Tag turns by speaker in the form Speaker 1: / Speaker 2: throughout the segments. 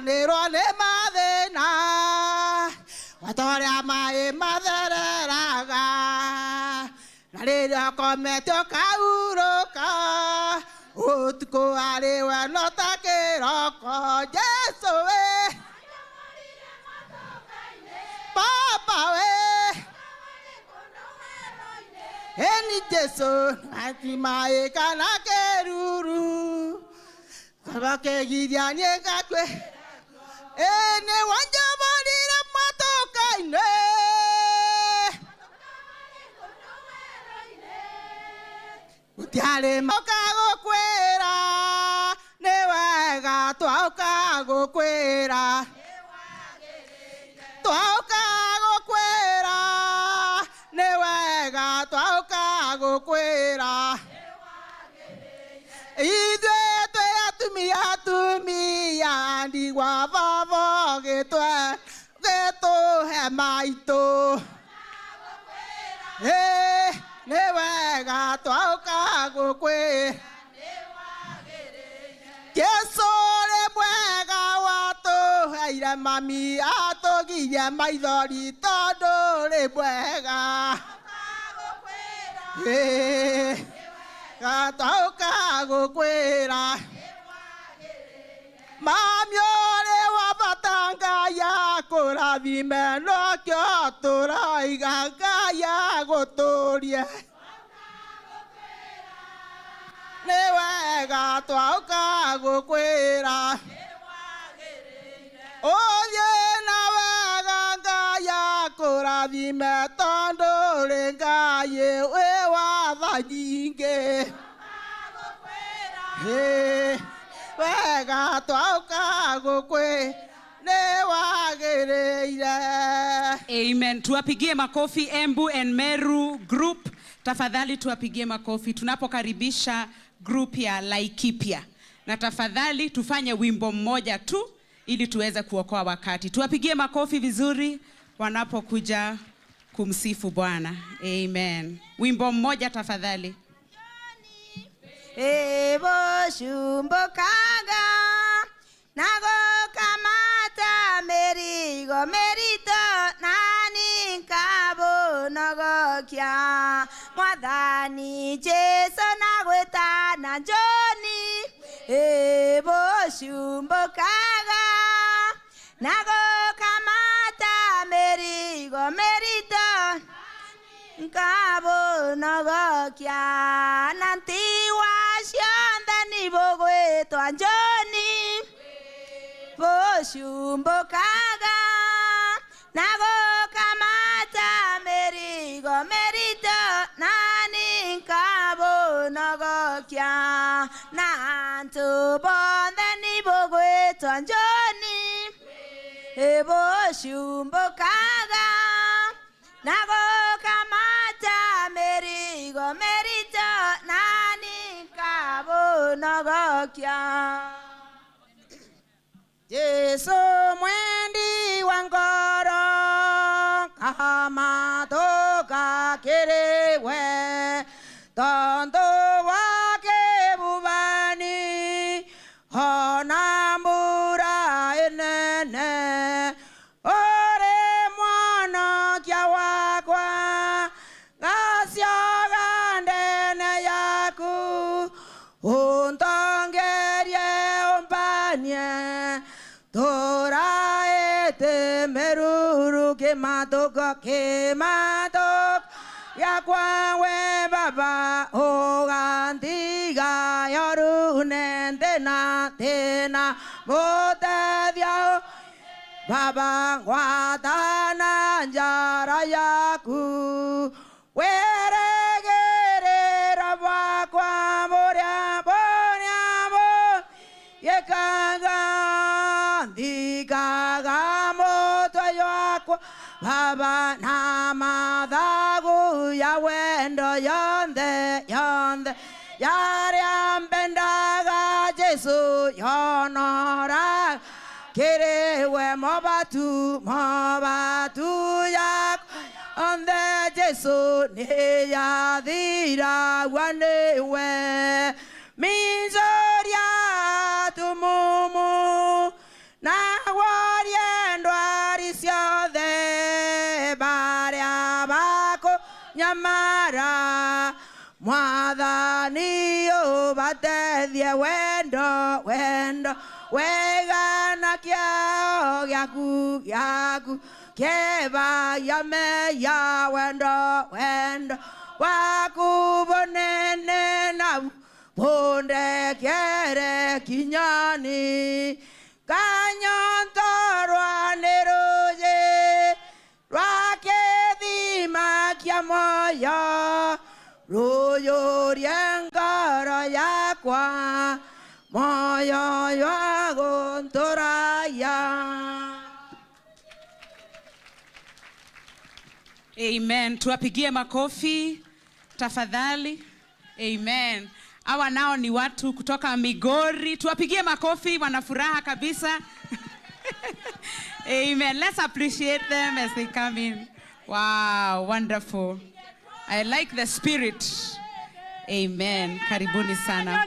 Speaker 1: Nero le madena watoria mai madereraga narira kometio kauroka utuko ari we no takiroko Jesu we Papa we Eni Jesu ati mai kana keruru sabake gidianye kakwe ene wanja morire matoka ine utiale mokago kwera newega twaukago kwera twaukago kwera newega twaukago kwera Idwe twe atumia ndi wa vavo geto he maito newega twaukago kwe Yesu le mwega watu heire mami atogiye maithori tondu le mwega Gataukago kwera Mami ore wabatanga ya kurathime no kyo turaiga ya guturie Newega twaukago kwera Oye na wega ya kurathime tondu ringaye we wathainge wega twaukago kwe newagereire.
Speaker 2: Amen. Tuwapigie makofi Embu and Meru group. Tafadhali tuwapigie makofi tunapokaribisha group ya Laikipia. Na tafadhali tufanye wimbo mmoja tu ili tuweze kuokoa wakati. Tuwapigie makofi vizuri wanapokuja kumsifu Bwana. Amen. Wimbo mmoja tafadhali.
Speaker 3: Ebo shumbokaga nago kamata merigo merito nani kabo nago kya mwadhani Jesu nagweta na Joni ebo shumbokaga nago kamata merigo merito Nkabo nogokia nantiwa shanda ni bogwe to anjoni boshumbo kaga nago kamata merigo merito nani nkabo nogokia nantu bonde ni bogwe to anjoni boshumbo kaga nago kamata merigo merito nani kabo nogokia Jesu mwendi wangoro kamatoka kerewe tondo wake bubani honambura enene ke matok ya kwawe baba ogandiga yorunende na tena bote dia baba guatana njara yaku weregere rabwa kwa moria bonia bo yekaga ndiga moto yakwa Baba namadagu ya wendo yonde yonde yari ambendaga Jesu yonora kerewe mobatu yak onde Jesu ne yadira wanewe minzoria tumumu na nyamara Mwathani ubatethie wendo wendo wegana kiao gyaku keba yameya wendo wendo wakubonene na bonde kere kinyani kanyontorwa neroje rwakethima kia moyo royo riengara yakwa moyo yagontoraya.
Speaker 2: Amen. Tuwapigie makofi tafadhali. Amen. Hawa nao ni watu kutoka Migori. Tuwapigie makofi, wana furaha kabisa. Amen. Let's appreciate them as they come in. Wow, wonderful. I like the spirit. Amen. Karibuni sana.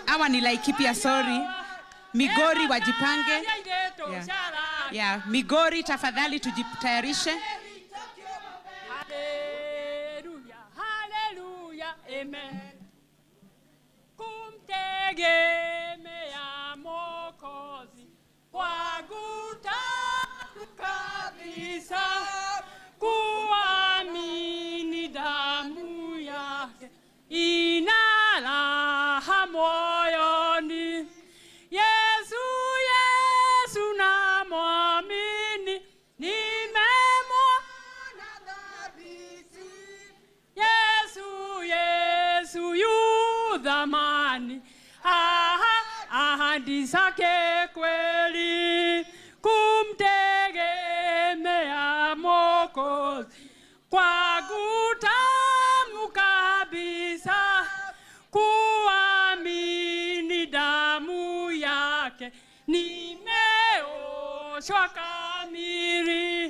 Speaker 2: Hawa ni Laikipia, sorry. Migori wajipange. Yeah. Migori tafadhali tujitayarishe.
Speaker 4: Hallelujah. Hallelujah. Amen. Kumtegemea Mwokozi waguta kabisa kuamini damu yake ina raha moyoni. Yesu, Yesu namwamini, nimemwona dhabiti. Yesu, Yesu yu dhamani, ahadi zake kweli. Kumtegemea Mwokozi kwa kutamu kabisa kuamini damu yake nimeoshwa kamili.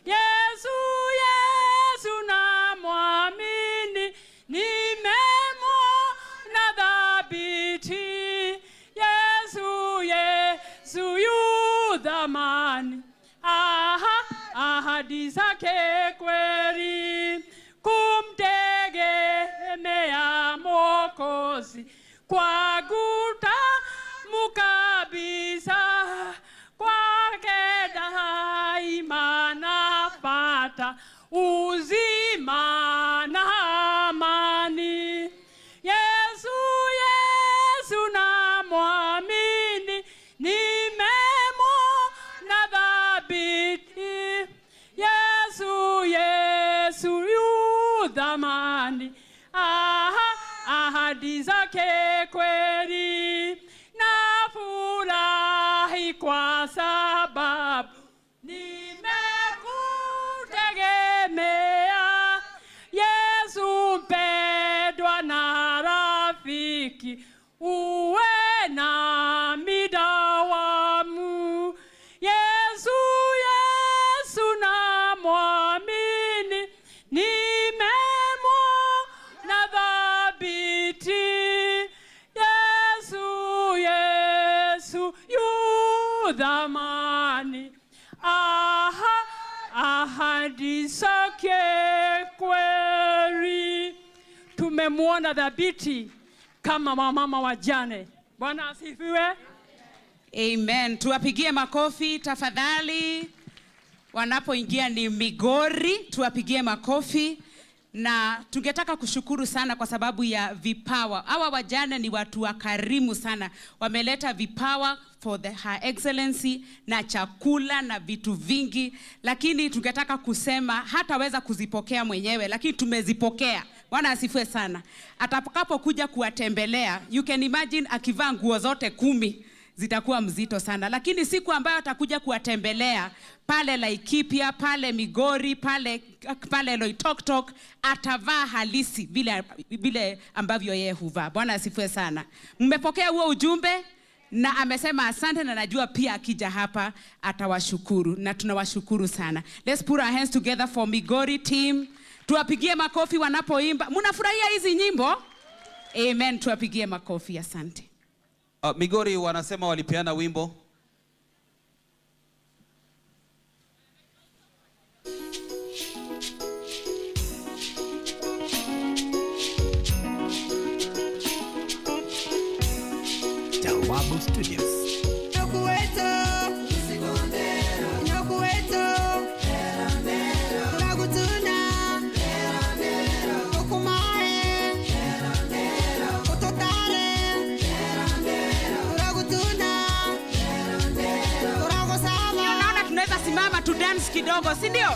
Speaker 4: Yesu, Yesu namwamini, nimemwona dhabiti. Yesu, Yesu yu dhamani, ahadi zake kweli. Kumtegemea Mwokozi kwa kutamu kabisa, kwake daima napata uzima na amani. Yesu, Yesu namwamini, nimemwona dhabiti. Yesu, Yesu yu dhamani, ahadi zake kweli. Nafurahi kwa sababu nimekutegemea. Yesu mpendwa na rafiki, uwe na midawamu. Yesu, Yesu namwamini, nimemwona dhabiti. Yesu, Yesu yu dhamani, ahadi zake kweli. Tumemwona dhabiti kama wamama wajane. Bwana asifiwe.
Speaker 2: Amen. Tuwapigie makofi tafadhali. Wanapoingia ni Migori, tuwapigie makofi. Na tungetaka kushukuru sana kwa sababu ya vipawa. Hawa wajane ni watu wakarimu sana. Wameleta vipawa for Her Excellency na chakula na vitu vingi. Lakini tungetaka kusema hataweza kuzipokea mwenyewe, lakini tumezipokea. Bwana asifiwe sana. Atakapokuja kuwatembelea, you can imagine akivaa nguo zote 10 zitakuwa mzito sana. Lakini siku ambayo atakuja kuwatembelea pale Laikipia, pale Migori, pale Loitoktok, atavaa halisi vile ambavyo yeye huvaa. Bwana asifiwe sana. Mmepokea huo ujumbe na amesema asante, na najua pia akija hapa atawashukuru, na tunawashukuru sana. Let's put our hands together for Migori team. Tuwapigie makofi wanapoimba. Mnafurahia hizi nyimbo? Amen. Tuwapigie makofi. Asante.
Speaker 5: Migori wanasema walipeana wimbo.
Speaker 6: Jawabu Studios.
Speaker 2: Simama tu dance kidogo, si ndio?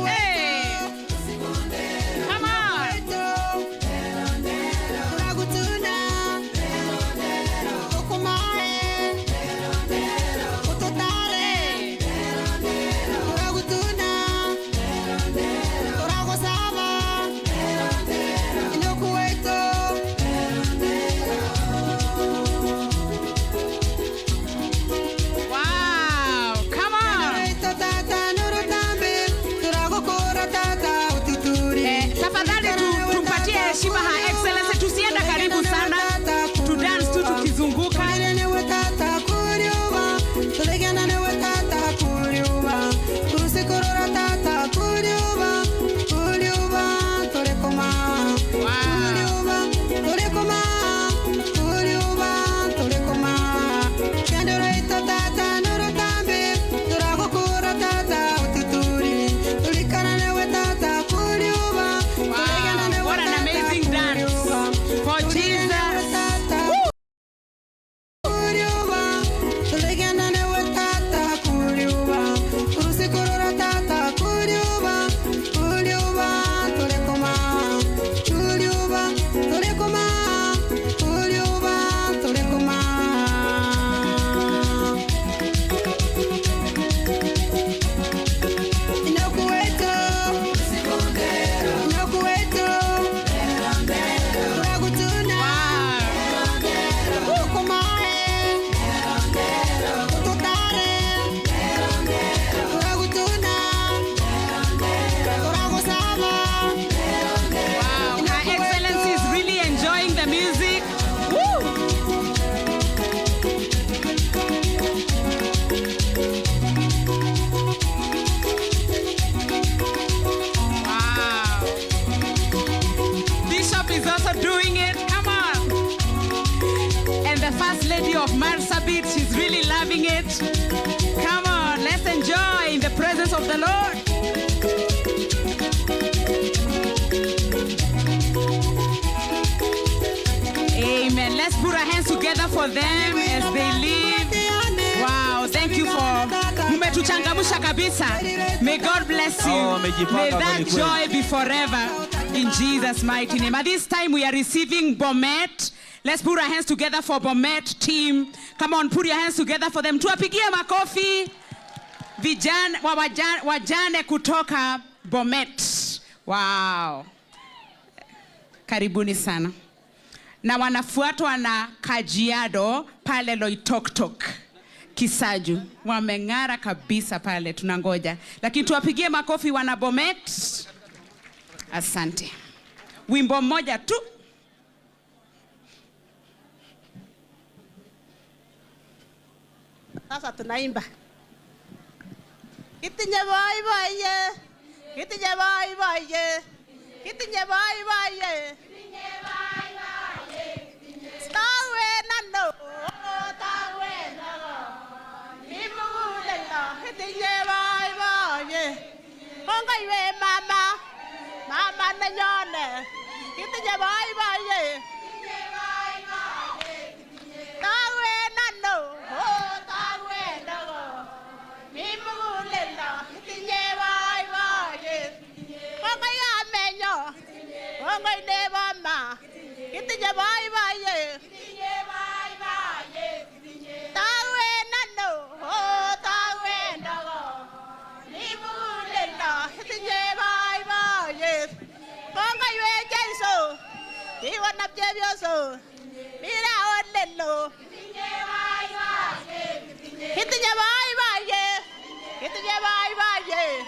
Speaker 2: Hey! Come on! Of Marsabit, she's really loving it. Come on, let's enjoy in the presence of the Lord. Amen. Let's put our hands together for them as they leave. Wow, thank you for umetuchangamusha kabisa. May God bless you. May that joy be forever in Jesus' mighty name. At this time we are receiving Bomet. Let's put our hands together for Bomet team. Come on, put your hands together for them. Tuwapigie makofi. Wajane kutoka Bomet. Wow. Karibuni sana. Na wanafuatwa na Kajiado pale Loitoktok. Kisaju. Wameng'ara kabisa pale, tunangoja. Lakini tuwapigie makofi wana Bomet. Asante. Wimbo mmoja tu.
Speaker 1: Sasa tunaimba. Kitinye boy boy ye. Kitinye boy boy ye. Kitinye boy boy ye. Kitinye boy boy ye. Tawe nando. Tawe nando. Imule no. Kitinye boy boy ye. Kongo iwe mama. Mama na nyone. Kitinye boy boy ye. Kitinye boy boy ye. Tawe nando. Kitinye boy boy ye. Kitinye boy boy ye. Tawe nando. Oh tawe nando. Nimule no. Kitinye boy boy ye. Kongo iwe Jesu. Iwa napjebioso. Mira olelo. Kitinye boy boy ye. Kitinye boy boy ye. Kitinye boy boy ye.